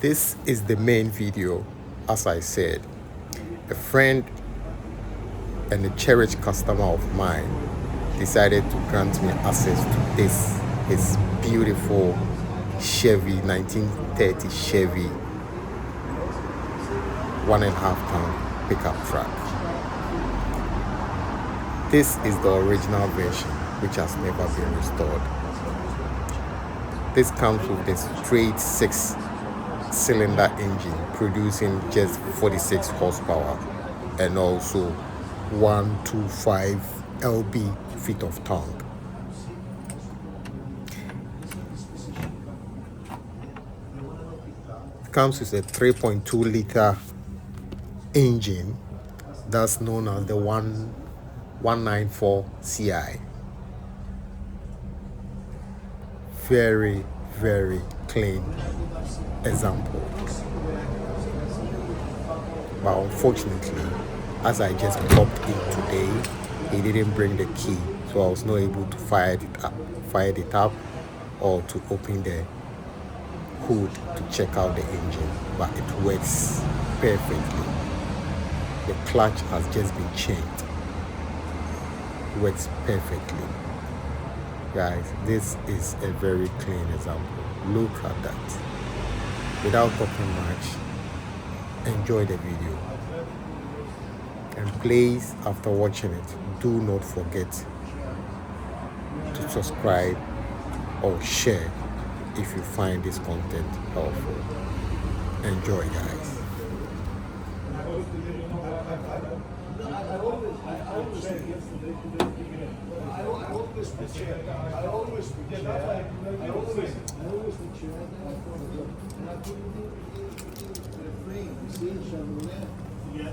This is the main video. As I said, a friend and a cherished customer of mine decided to grant me access to this, his beautiful Chevy, 1930 Chevy 1.5 ton pickup truck. This is the original version, which has never been restored. This comes with the straight 6-cylinder engine producing just 46 horsepower and also 125 lb feet of torque. It comes with a 3.2 liter engine that's known as the 194 CI. Very, very clean example. But unfortunately, as I just popped in today, he didn't bring the key, so I was not able to fire it up or to open the hood to check out the engine, but it works perfectly. The clutch has just been changed. It works perfectly. Guys, this is a very clean example. Look at that. Without talking much, enjoy the video. And please, after watching it, do not forget to subscribe or share if you find this content helpful. Enjoy, guys. Yeah,